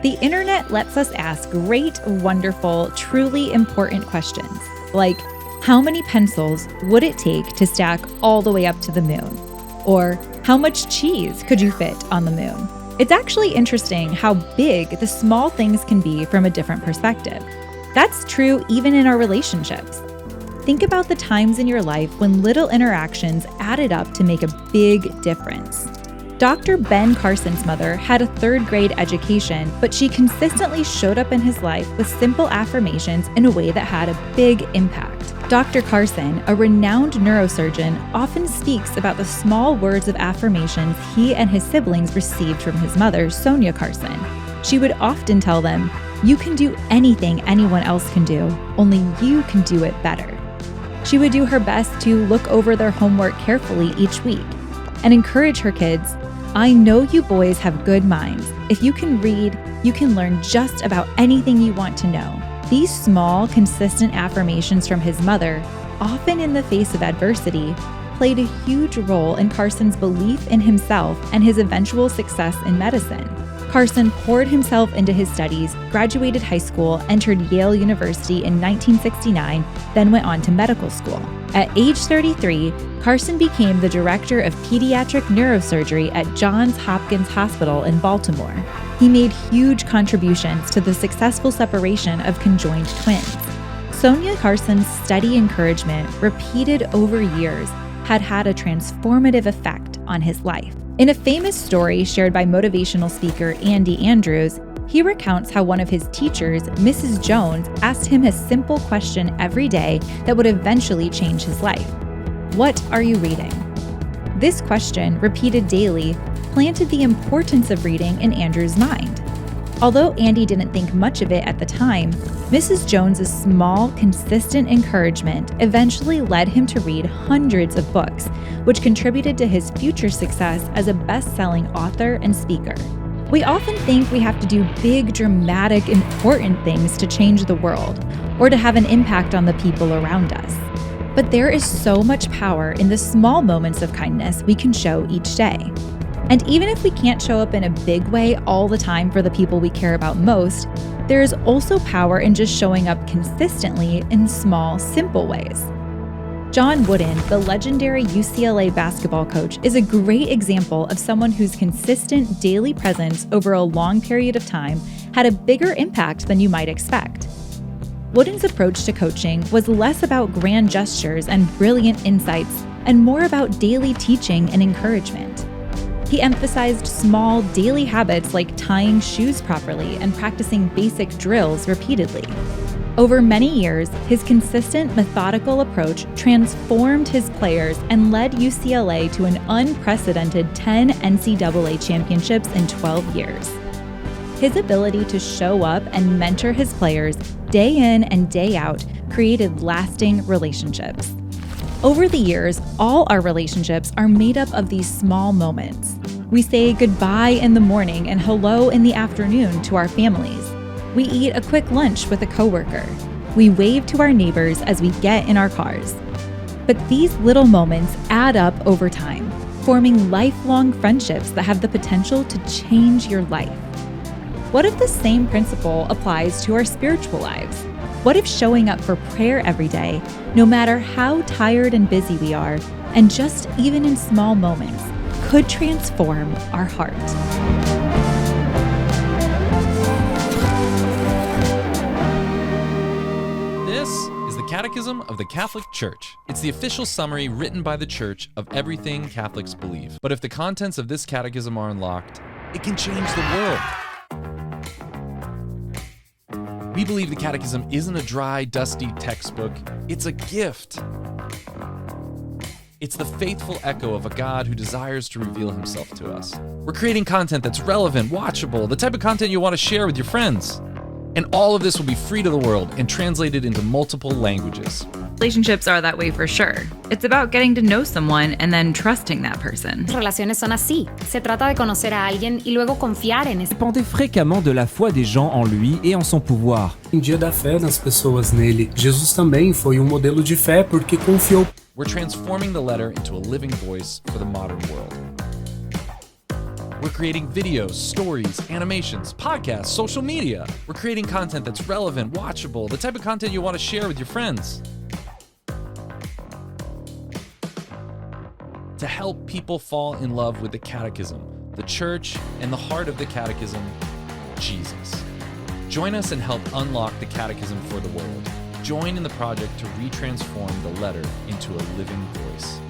The internet lets us ask great, wonderful, truly important questions, like how many pencils would it take to stack all the way up to the moon? Or how much cheese could you fit on the moon? It's actually interesting how big the small things can be from a different perspective. That's true even in our relationships. Think about the times in your life when little interactions added up to make a big difference. Dr. Ben Carson's mother had a third-grade education, but she consistently showed up in his life with simple affirmations in a way that had a big impact. Dr. Carson, a renowned neurosurgeon, often speaks about the small words of affirmations he and his siblings received from his mother, Sonia Carson. She would often tell them, "You can do anything anyone else can do, only you can do it better." She would do her best to look over their homework carefully each week and encourage her kids, "I know you boys have good minds. If you can read, you can learn just about anything you want to know." These small, consistent affirmations from his mother, often in the face of adversity, played a huge role in Carson's belief in himself and his eventual success in medicine. Carson poured himself into his studies, graduated high school, entered Yale University in 1969, then went on to medical school. At age 33, Carson became the director of pediatric neurosurgery at Johns Hopkins Hospital in Baltimore. He made huge contributions to the successful separation of conjoined twins. Sonia Carson's steady encouragement, repeated over years, had had a transformative effect on his life. In a famous story shared by motivational speaker Andy Andrews, he recounts how one of his teachers, Mrs. Jones, asked him a simple question every day that would eventually change his life. "What are you reading?" This question, repeated daily, planted the importance of reading in Andrew's mind. Although Andy didn't think much of it at the time, Mrs. Jones's small, consistent encouragement eventually led him to read hundreds of books, which contributed to his future success as a best-selling author and speaker. We often think we have to do big, dramatic, important things to change the world, or to have an impact on the people around us. But there is so much power in the small moments of kindness we can show each day. And even if we can't show up in a big way all the time for the people we care about most, there is also power in just showing up consistently in small, simple ways. John Wooden, the legendary UCLA basketball coach, is a great example of someone whose consistent daily presence over a long period of time had a bigger impact than you might expect. Wooden's approach to coaching was less about grand gestures and brilliant insights and more about daily teaching and encouragement. He emphasized small, daily habits like tying shoes properly and practicing basic drills repeatedly. Over many years, his consistent, methodical approach transformed his players and led UCLA to an unprecedented 10 NCAA championships in 12 years. His ability to show up and mentor his players day in and day out created lasting relationships. Over the years, all our relationships are made up of these small moments. We say goodbye in the morning and hello in the afternoon to our families. We eat a quick lunch with a coworker. We wave to our neighbors as we get in our cars. But these little moments add up over time, forming lifelong friendships that have the potential to change your life. What if the same principle applies to our spiritual lives? What if showing up for prayer every day, no matter how tired and busy we are, and just even in small moments, could transform our heart? This is the Catechism of the Catholic Church. It's the official summary written by the Church of everything Catholics believe. But if the contents of this catechism are unlocked, it can change the world. We believe the Catechism isn't a dry, dusty textbook. It's a gift. It's the faithful echo of a God who desires to reveal himself to us. We're creating content that's relevant, watchable, the type of content you want to share with your friends. And all of this will be free to the world and translated into multiple languages. Relationships are that way for sure. It's about getting to know someone and then trusting that person. Las relaciones son así. Se trata de conocer a alguien y luego confiar en ese. Dépendait fréquemment de la foi des gens en lui et en son pouvoir. Dependia da fé das pessoas nele. Jesus também foi modelo de fé porque confiou. We're transforming the letter into a living voice for the modern world. We're creating videos, stories, animations, podcasts, social media. We're creating content that's relevant, watchable, the type of content you want to share with your friends. To help people fall in love with the Catechism, the Church, and the heart of the Catechism, Jesus. Join us and help unlock the Catechism for the world. Join in the project to retransform the letter into a living voice.